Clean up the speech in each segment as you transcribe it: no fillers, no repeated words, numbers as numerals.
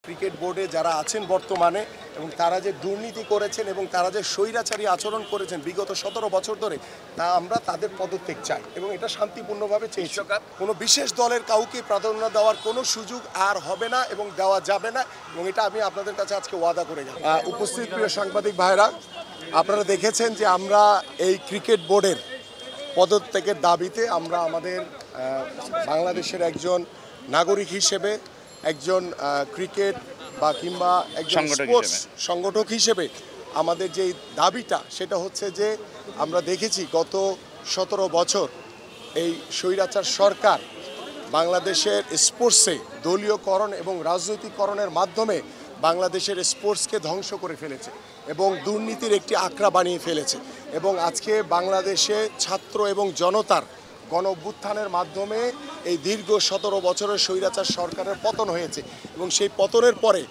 Cricket বোর্ডে যারা আছেন বর্তমানে এবং তারা যে দুর্নীতি করেছেন এবং তারা যে স্বৈরাচারী আচরণ করেছেন বিগত 17 বছর ধরে, তা আমরা তাদের পদত্যাগ চাই এবং এটা শান্তিপূর্ণভাবে চেয়েছি। কোনো বিশেষ দলের কাউকে প্রাধান্য দেওয়ার কোনো সুযোগ আর হবে না এবং দেওয়া যাবে না এবং এটা আমি আপনাদের কাছে আজকে ওয়াদা করে যাব। উপস্থিত প্রিয় সাংবাদিক ভাইরা, আপনারা দেখেছেন যে আমরা এই ক্রিকেট বোর্ডের পদত্যাগের দাবিতে আমরা আমাদের বাংলাদেশের একজন নাগরিক হিসেবে, একজন ক্রিকেট বা কিংবা একজন স্পোর্টস সংগঠক হিসেবে আমাদের যে দাবিটা সেটা হচ্ছে যে আমরা দেখেছি গত 17 বছর এই স্বৈরাচার সরকার বাংলাদেশের স্পোর্টসে দলীয়করণ এবং রাজনৈতিকরণের মাধ্যমে বাংলাদেশের স্পোর্টসকে ধ্বংস করে ফেলেছে এবং দুর্নীতির একটি আখড়া বানিয়ে ফেলেছে এবং আজকে বাংলাদেশে ছাত্র এবং জনতার গণ অভ্যুত্থানের মাধ্যমে এই দীর্ঘ 17 বছরের স্বৈরাচার সরকারের পতন হয়েছে এবং সেই পতনের পরে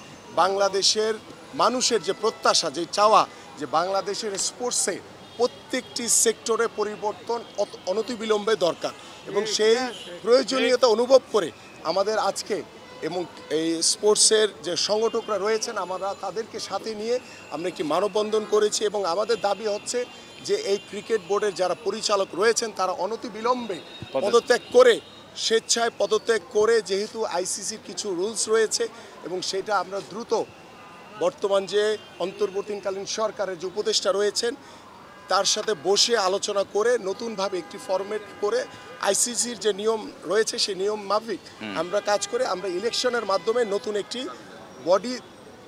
বাংলাদেশের মানুষের যে প্রত্যাশা, যে চাওয়া যে বাংলাদেশের স্পোর্টসে প্রত্যেকটি সেক্টরে পরিবর্তন অনতিবিলম্বে দরকার এবং সেই প্রয়োজনীয়তা অনুভব করে আমাদের আজকে এবং এই স্পোর্টসের যে সংগঠকরা রয়েছেন আমরা তাদেরকে সাথে নিয়ে আমরা একটি মানববন্ধন করেছি এবং আমাদের দাবি হচ্ছে যে এই ক্রিকেট বোর্ডের যারা পরিচালক রয়েছেন তারা অনতিবিলম্বে পদত্যাগ করে, স্বেচ্ছায় পদত্যাগ করে, যেহেতু আইসিসির কিছু রুলস রয়েছে এবং সেটা আমরা দ্রুত বর্তমান যে অন্তর্বর্তীকালীন সরকারের যে উপদেষ্টা রয়েছেন তার সাথে বসে আলোচনা করে নতুনভাবে একটি ফরম্যাট করে আইসিসির যে নিয়ম রয়েছে সেই নিয়ম মাফিক আমরা কাজ করে আমরা ইলেকশনের মাধ্যমে নতুন একটি বডি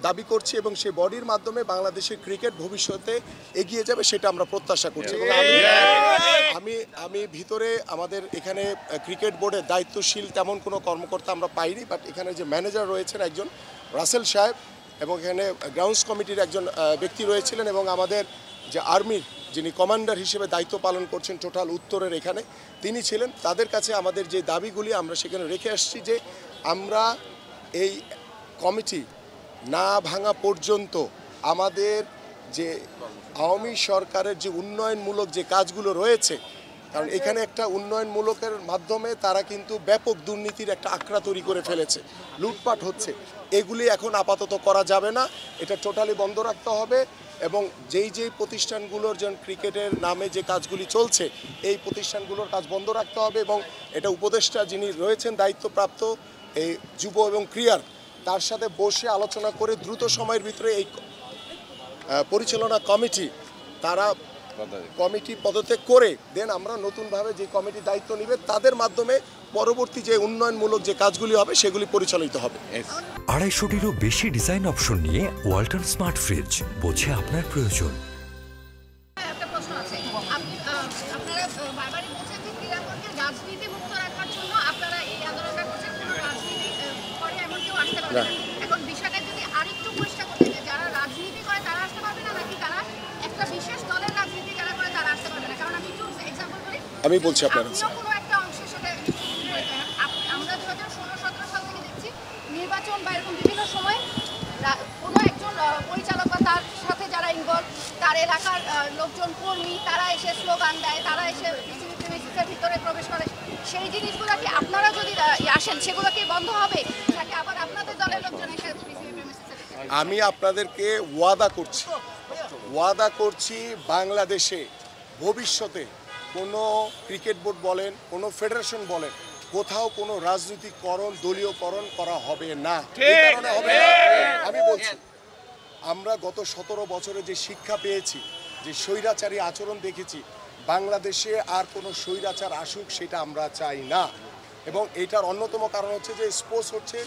দাবি করছি এবং সেই বডির মাধ্যমে বাংলাদেশের ক্রিকেট ভবিষ্যতে এগিয়ে যাবে সেটা আমরা প্রত্যাশা করছি। এবং আমি ভিতরে আমাদের এখানে ক্রিকেট বোর্ডের দায়িত্বশীল তেমন কোনো কর্মকর্তা আমরা পাইনি, বাট এখানে যে ম্যানেজার রয়েছেন একজন রাসেল সাহেব এবং এখানে গ্রাউন্ডস কমিটির একজন ব্যক্তি রয়েছিলেন এবং আমাদের যে আর্মির যিনি কমান্ডার হিসেবে দায়িত্ব পালন করছেন টোটাল উত্তরের এখানে তিনি ছিলেন। তাদের কাছে আমাদের যে দাবিগুলি আমরা সেখানে রেখে আসছি যে আমরা এই কমিটি না ভাঙা পর্যন্ত আমাদের যে আওয়ামী সরকারের যে উন্নয়নমূলক যে কাজগুলো রয়েছে, কারণ এখানে একটা উন্নয়নমূলকের মাধ্যমে তারা কিন্তু ব্যাপক দুর্নীতির একটা আখড়া তৈরি করে ফেলেছে, লুটপাট হচ্ছে, এগুলি এখন আপাতত করা যাবে না, এটা টোটালি বন্ধ রাখতে হবে এবং যেই প্রতিষ্ঠানগুলোর যেন ক্রিকেটের নামে যে কাজগুলি চলছে এই প্রতিষ্ঠানগুলোর কাজ বন্ধ রাখতে হবে এবং এটা উপদেষ্টা যিনি রয়েছেন দায়িত্বপ্রাপ্ত এই যুব এবং ক্রীড়ার তার সাথে বসে আলোচনা করে দ্রুত সময়ের ভিতরে এই পরিচালনা কমিটি তারা কমিটি পদত্যাগ করে দেন আমরা নতুনভাবে যে কমিটি দায়িত্ব নেবে তাদের মাধ্যমে পরবর্তী যে উন্নয়নমূলক যে কাজগুলি হবে সেগুলি পরিচালিত হবে। 250-টিরও বেশি ডিজাইন অপশন নিয়ে ওয়ালটন স্মার্ট ফ্রিজ, বোঝে আপনার প্রয়োজন। একটা প্রশ্ন আছে, আপনারা বারবারই বলছেন যে ক্রীড়াঙ্গনকে রাজনীতি মুক্ত রাখার জন্য আপনারা এই আন্দোলনটা করছেন, কোনো রাজনীতি করে এমন কেউ আসতে পারবে না। এখন বিষয়টা যদি আরেকটু পরিষ্কার করতে যে যারা রাজনীতি করে তারা আসতে পারবে না নাকি তারা একটা বিশেষ দলের রাজনীতি যারা করে তারা আসতে পারবে না? কারণ আমি একটু এক্সাম্পল করি, আমি বলছি আপনারা কোনো একটা অংশের সাথে আমরা 2016-17 সাল থেকে দেখছি নির্বাচন বা এরকম বিভিন্ন সময় কোনো একজন পরিচালক বা তার সাথে যারা ইনভলভ তার এলাকার লোকজন কর্মী তারা এসে স্লোগান দেয়, তারা এসে বিসিবি প্রেমিসিসের ভিতরে প্রবেশ করে, সেই জিনিসগুলো কি আপনারা যদি আসেন সেগুলো কি বন্ধ হবে নাকি আবার আপনাদের দলের লোকজন এসে বিসিবি প্রেমিসিসে? আমি আপনাদেরকে ওয়াদা করছি বাংলাদেশে ভবিষ্যতে কোনো ক্রিকেট বোর্ড বলেন, কোনো ফেডারেশন বলেন, কোথাও কোনো রাজনীতিকরণ দলীয়করণ করা হবে না। আমি বলছি আমরা গত 17 বছরে যে শিক্ষা পেয়েছি, যে স্বৈরাচারী আচরণ দেখেছি, বাংলাদেশে আর কোনো স্বৈরাচার আসুক সেটা আমরা চাই না এবং এটার অন্যতম কারণ হচ্ছে যে স্পোর্টস হচ্ছে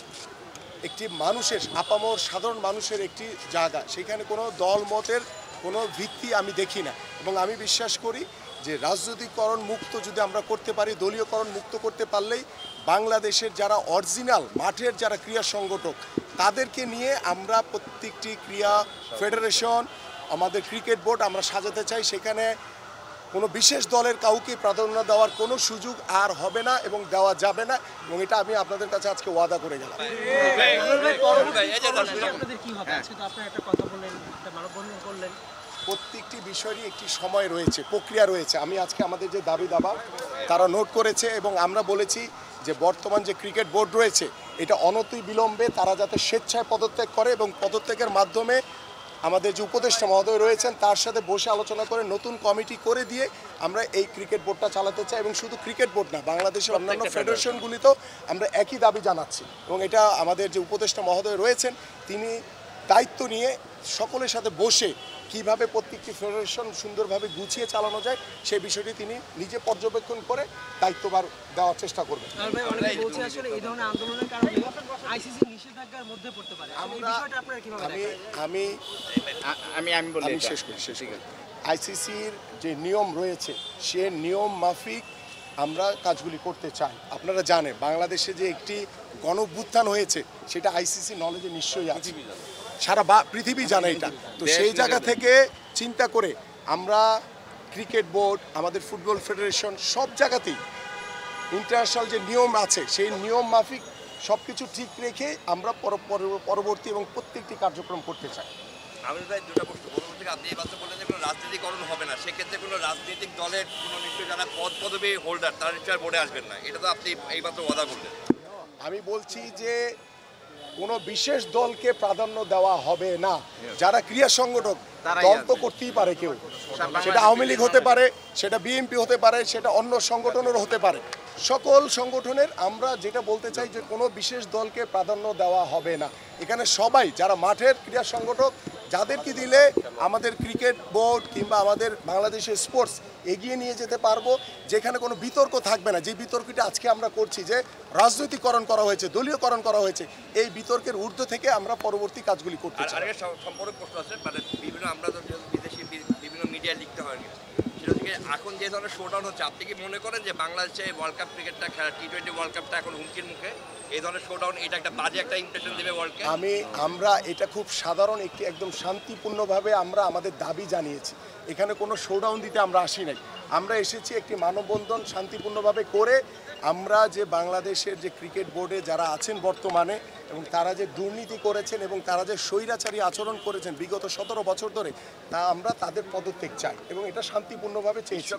একটি মানুষের আপামর সাধারণ মানুষের একটি জায়গা, সেখানে কোনো দল মতের কোনো ভিত্তি আমি দেখি না এবং আমি বিশ্বাস করি যে রাজনৈতিকরণ মুক্ত যদি আমরা করতে পারি, দলীয়করণ মুক্ত করতে পারলেই বাংলাদেশের যারা অরিজিনাল মাঠের যারা ক্রীড়া সংগঠক তাদেরকে নিয়ে আমরা প্রত্যেকটি ক্রীড়া ফেডারেশন আমাদের ক্রিকেট বোর্ড আমরা সাজাতে চাই, সেখানে কোনো বিশেষ দলের কাউকে প্রাধান্য দেওয়ার কোনো সুযোগ আর হবে না এবং দেওয়া যাবে না এবং এটা আমি আপনাদের কাছে আজকে ওয়াদা করে গেলাম। প্রত্যেকটি বিষয়েরই একটি সময় রয়েছে, প্রক্রিয়া রয়েছে। আমি আজকে আমাদের যে দাবি দাবা তারা নোট করেছে এবং আমরা বলেছি যে বর্তমান যে ক্রিকেট বোর্ড রয়েছে এটা অনতি বিলম্বে তারা যাতে স্বেচ্ছায় পদত্যাগ করে এবং পদত্যাগের মাধ্যমে আমাদের যে উপদেষ্টা মহোদয় রয়েছেন তার সাথে বসে আলোচনা করে নতুন কমিটি করে দিয়ে আমরা এই ক্রিকেট বোর্ডটা চালাতে চাই। এবং শুধু ক্রিকেট বোর্ড না, বাংলাদেশের অন্যান্য ফেডারেশনগুলিতেও আমরা একই দাবি জানাচ্ছি। এবং এটা আমাদের যে উপদেষ্টা মহোদয় রয়েছেন তিনি দায়িত্ব নিয়ে সকলের সাথে বসে কিভাবে প্রত্যেকটি ফেডারেশন সুন্দরভাবে গুছিয়ে চালানো যায় সেই বিষয়টি তিনি নিজে পর্যবেক্ষণ করে দায়িত্বভার দেওয়ার চেষ্টা করবেন। অনেকে বলছে আসলে এই ধরনের আন্দোলনের কারণে আইসিসি নিষেধাজ্ঞার মধ্যে পড়তে পারে। এই বিষয়টা আপনারা কিভাবে দেখেন? আমি শেষ করি। আইসিসির যে নিয়ম রয়েছে সে নিয়ম মাফিক আমরা কাজগুলি করতে চাই। আপনারা জানেন বাংলাদেশে যে একটি গণঅভ্যুত্থান হয়েছে সেটা আইসিসি নলেজে নিশ্চয়ই আছে, সারা পৃথিবী জানে এটা। তো সেই জায়গা থেকে চিন্তা করে আমরা ক্রিকেট বোর্ড, আমাদের ফুটবল ফেডারেশন সব জায়গাতেই ইন্টারন্যাশনাল যে নিয়ম আছে সেই নিয়ম মাফিক সব কিছু ঠিক রেখে আমরা পরবর্তী এবং প্রত্যেকটি কার্যক্রম করতে চাই। আমি ভাই দুটো প্রশ্ন করবো। আপনি এই মাত্র বললেন যে কোনো রাজনীতিকরণ হবে না, সেক্ষেত্রে কোনো রাজনৈতিক দলের কোনো নিশ্চয়ই যারা পদবী হোল্ডার তারা নিশ্চয় বোর্ডে আসবেন না, এটা তো আপনি এই মাত্র ওয়াদা করলেন। আমি বলছি যে কোনো বিশেষ দলকে প্রাধান্য দেওয়া হবে না। যারা ক্রীড়া সংগঠক দল তো করতেই পারে, কেউ সেটা আওয়ামী লীগ হতে পারে, সেটা বিএনপি হতে পারে, সেটা অন্য সংগঠনেরও হতে পারে। সকল সংগঠনের আমরা যেটা বলতে চাই যে কোনো বিশেষ দলকে প্রাধান্য দেওয়া হবে না। এখানে সবাই যারা মাঠের ক্রীড়া সংগঠক যাদেরকে দিলে আমাদের ক্রিকেট বোর্ড কিংবা আমাদের বাংলাদেশের স্পোর্টস এগিয়ে নিয়ে যেতে পারবো, যেখানে কোনো বিতর্ক থাকবে না। যে বিতর্কটা আজকে আমরা করছি যে রাজনৈতিকরণ করা হয়েছে, দলীয়করণ করা হয়েছে, এই বিতর্কের ঊর্ধ্ব থেকে আমরা পরবর্তী কাজগুলি করতে চাই। আরেকটা সম্পর্ক প্রশ্ন আছে, মানে বিভিন্ন আমরা তো বিদেশি বিভিন্ন মিডিয়ায় লিখতে হয়, সেটা থেকে এখন যে ধরনের শোডাউন হচ্ছে, আপনি কি মনে করেন যে বাংলাদেশে ওয়ার্ল্ড কাপ ক্রিকেটটা খেলা T20 ওয়ার্ল্ড কাপটা এখন হুমকির মুখে? এই ধরনের শোডাউন এটা একটা বাজে একটা ইমপ্রেশন দেবে ওয়ার্ল্ডকে। আমরা এটা খুব সাধারণ একটি একদম শান্তিপূর্ণভাবে আমরা আমাদের দাবি জানিয়েছি। এখানে কোনো শোডাউন দিতে আমরা আসি নাই। আমরা এসেছি একটি মানববন্ধন শান্তিপূর্ণভাবে করে আমরা যে বাংলাদেশের যে ক্রিকেট বোর্ডে যারা আছেন বর্তমানে এবং তারা যে দুর্নীতি করেছেন এবং তারা যে স্বৈরাচারী আচরণ করেছেন বিগত 17 বছর ধরে, তা আমরা তাদের পদত্যাগ চাই এবং এটা শান্তিপূর্ণভাবে চেয়েছি।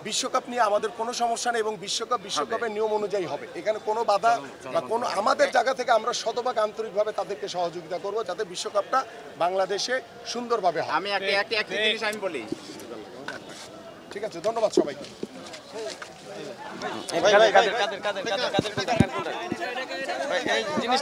বিশ্বকাপ নিয়ে আমাদের কোনো সমস্যা নেই এবং বিশ্বকাপের নিয়ম অনুযায়ী হবে। এখানে কোনো বাধা বা কোনো আমাদের জায়গা থেকে আমরা শতভাগ আন্তরিকভাবে তাদেরকে সহযোগিতা করব যাতে বিশ্বকাপটা বাংলাদেশে সুন্দরভাবে হয়। আমি একটা জিনিস আমি বলি, ঠিক আছে, ধন্যবাদ সবাইকে। জিনিস